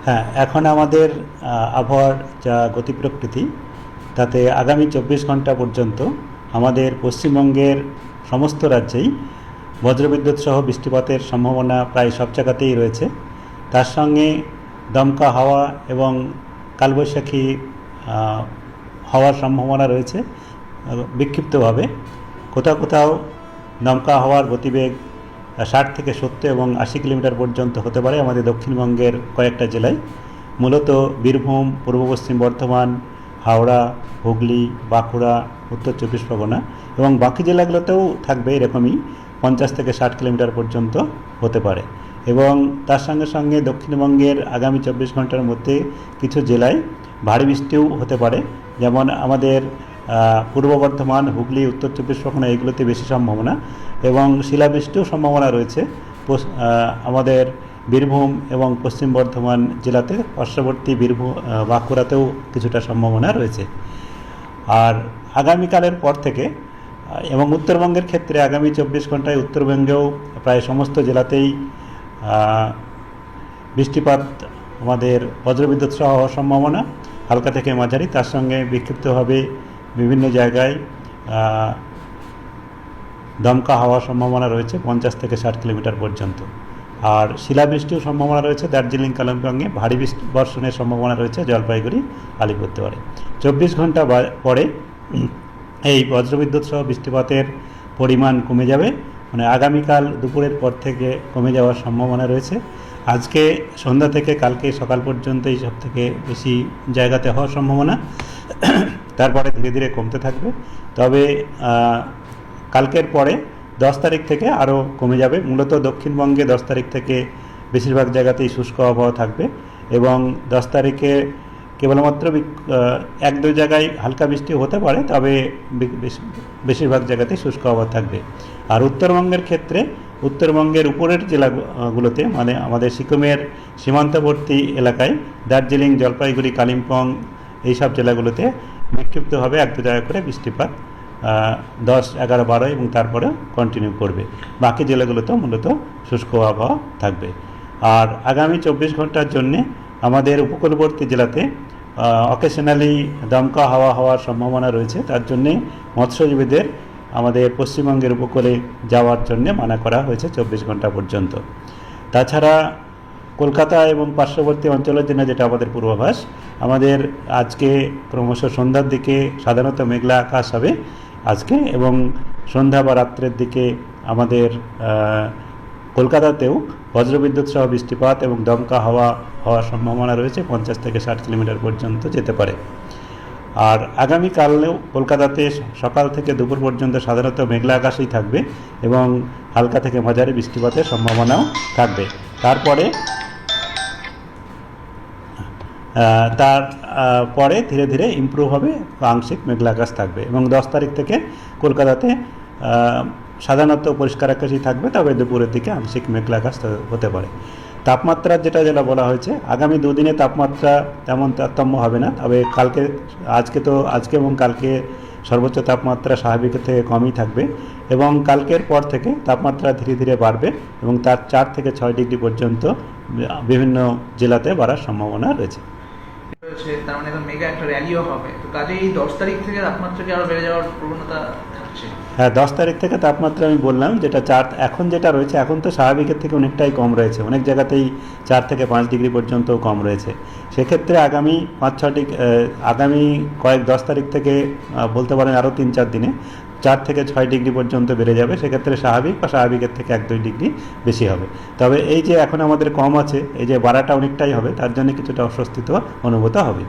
হ্যাঁ, এখন আমাদের আবহাওয়ার যা গতি প্রকৃতি তাতে আগামী 24 ঘন্টা পর্যন্ত আমাদের পশ্চিমবঙ্গের সমস্ত রাজ্যেই বজ্রবিদ্যুৎ সহ বৃষ্টিপাতের সম্ভাবনা প্রায় সব জায়গাতেই রয়েছে। তার সঙ্গে দমকা হাওয়া এবং কালবৈশাখী হওয়ার সম্ভাবনা রয়েছে বিক্ষিপ্তভাবে। কোথাও কোথাও দমকা হাওয়ার গতিবেগ 60 থেকে 70 এবং 80 কিলোমিটার পর্যন্ত হতে পারে আমাদের দক্ষিণবঙ্গের কয়েকটা জেলায়, মূলত বীরভূম, পূর্ব পশ্চিম বর্ধমান, হাওড়া, হুগলি, বাঁকুড়া, উত্তর 24 পরগনা এবং বাকি জেলাগুলোতেও থাকবে এরকমই 50 থেকে 60 কিলোমিটার পর্যন্ত হতে পারে। এবং তার সঙ্গে সঙ্গে দক্ষিণবঙ্গের আগামী 24 ঘন্টার মধ্যে কিছু জেলায় ভারী বৃষ্টিও হতে পারে, যেমন আমাদের পূর্ব বর্ধমান, হুগলি, উত্তর 24 পরগনা এইগুলোতে বেশি সম্ভাবনা এবং শিলাবৃষ্টিও সম্ভাবনা রয়েছে আমাদের বীরভূম এবং পশ্চিম বর্ধমান জেলাতে, পার্শ্ববর্তী বাঁকুড়াতেও কিছুটা সম্ভাবনা রয়েছে। আর আগামীকালের পর থেকে এবং উত্তরবঙ্গের ক্ষেত্রে আগামী 24 ঘন্টায় উত্তরবঙ্গেও প্রায় সমস্ত জেলাতেই বৃষ্টিপাত আমাদের বজ্রবিদ্যুৎ সহ হওয়ার সম্ভাবনা হালকা থেকে মাঝারি, তার সঙ্গে বিক্ষিপ্তভাবে বিভিন্ন জায়গায় দমকা হওয়ার সম্ভাবনা রয়েছে 50 থেকে 60 কিলোমিটার পর্যন্ত। আর শিলাবৃষ্টিও সম্ভাবনা রয়েছে দার্জিলিং, কালিম্পংয়ে। ভারী বর্ষণের সম্ভাবনা রয়েছে জলপাইগুড়ি, আলিপুরদুয়ারে। 24 ঘন্টা পরে এই বজ্রবিদ্যুৎ সহ বৃষ্টিপাতের পরিমাণ কমে যাবে, মানে আগামীকাল দুপুরের পর থেকে কমে যাওয়ার সম্ভাবনা রয়েছে। আজকে সন্ধ্যা থেকে কালকে সকাল পর্যন্ত এই সব থেকে বেশি জায়গাতে হওয়ার সম্ভাবনা, তারপরে ধীরে ধীরে কমতে থাকবে। তবে কালকের পরে 10 তারিখ থেকে আরও কমে যাবে। মূলত দক্ষিণবঙ্গে 10 তারিখ থেকে বেশিরভাগ জায়গাতেই শুষ্ক আবহাওয়া থাকবে এবং 10 তারিখে কেবলমাত্র 1-2 জায়গায় হালকা বৃষ্টি হতে পারে, তবে বেশিরভাগ জায়গাতেই শুষ্ক আবহাওয়া থাকবে। আর উত্তরবঙ্গের ক্ষেত্রে উত্তরবঙ্গের উপরের জেলাগুলোতে, মানে আমাদের সিকিমের সীমান্তবর্তী এলাকায় দার্জিলিং, জলপাইগুড়ি, কালিম্পং এইসব জেলাগুলোতে বিক্ষিপ্তভাবে 1-2 জায়গা করে বৃষ্টিপাত 10, 11, 12 এবং তারপরে কন্টিনিউ করবে। বাকি জেলাগুলোতেও মূলত শুষ্ক আবহাওয়া থাকবে। আর আগামী 24 ঘন্টার জন্যে আমাদের উপকূলবর্তী জেলাতে অকেশনালি দমকা হাওয়া হওয়ার সম্ভাবনা রয়েছে। তার জন্যে মৎস্যজীবীদের আমাদের পশ্চিমবঙ্গের উপকূলে যাওয়ার জন্য মানা করা হয়েছে 24 ঘন্টা পর্যন্ত। তাছাড়া কলকাতা এবং পার্শ্ববর্তী অঞ্চলের জন্য যেটা আমাদের পূর্বাভাস, আমাদের আজকে ক্রমশ সন্ধ্যার দিকে সাধারণত মেঘলা আকাশ হবে আজকে, এবং সন্ধ্যা বা রাত্রের দিকে আমাদের কলকাতাতেও বজ্রবিদ্যুৎ সহ বৃষ্টিপাত এবং দমকা হাওয়া হওয়ার সম্ভাবনা রয়েছে, 50 থেকে 60 কিলোমিটার পর্যন্ত যেতে পারে। আর আগামীকালেও কলকাতাতে সকাল থেকে দুপুর পর্যন্ত সাধারণত মেঘলা আকাশই থাকবে এবং হালকা থেকে মাঝারি বৃষ্টিপাতের সম্ভাবনাও থাকবে। তারপরে ধীরে ধীরে ইমপ্রুভ হবে, আংশিক মেঘলা আকাশ থাকবে এবং 10 তারিখ থেকে কলকাতাতে সাধারণত পরিষ্কার আকাশই থাকবে, তবে দুপুরের দিকে আংশিক মেঘলা আকাশ হতে পারে। তাপমাত্রার যেটা বলা হয়েছে, আগামী দুদিনে তাপমাত্রা তেমন তারতম্য হবে না, তবে আজকে এবং কালকে সর্বোচ্চ তাপমাত্রা স্বাভাবিকের থেকে কমই থাকবে এবং কালকের পর থেকে তাপমাত্রা ধীরে ধীরে বাড়বে এবং তার 4 থেকে 6 ডিগ্রি পর্যন্ত বিভিন্ন জেলাতে বাড়ার সম্ভাবনা রয়েছে। তার মানে মেগা একটা র্যালিও হবে, তো কাজেই 10 তারিখ থেকে তাপমাত্রা কি আরো বেড়ে যাওয়ার প্রবণতা থাকছে? হ্যাঁ, 10 তারিখ থেকে তাপমাত্রা আমি বললাম যেটা এখন যেটা রয়েছে, এখন তো স্বাভাবিকের থেকে অনেকটাই কম রয়েছে, অনেক জায়গাতেই 4 থেকে 5 ডিগ্রি পর্যন্ত কম রয়েছে। সেক্ষেত্রে আগামী 10 তারিখ থেকে বলতে পারেন আরও 3-4 দিনে 4 থেকে 6 ডিগ্রি পর্যন্ত বেড়ে যাবে। সেক্ষেত্রে স্বাভাবিকের থেকে 1-2 ডিগ্রি বেশি হবে। তবে এই যে এখন আমাদের কম আছে, এই যে বাড়াটা অনেকটাই হবে, তার জন্য কিছুটা অস্বস্তি তো অনুভূত হবে।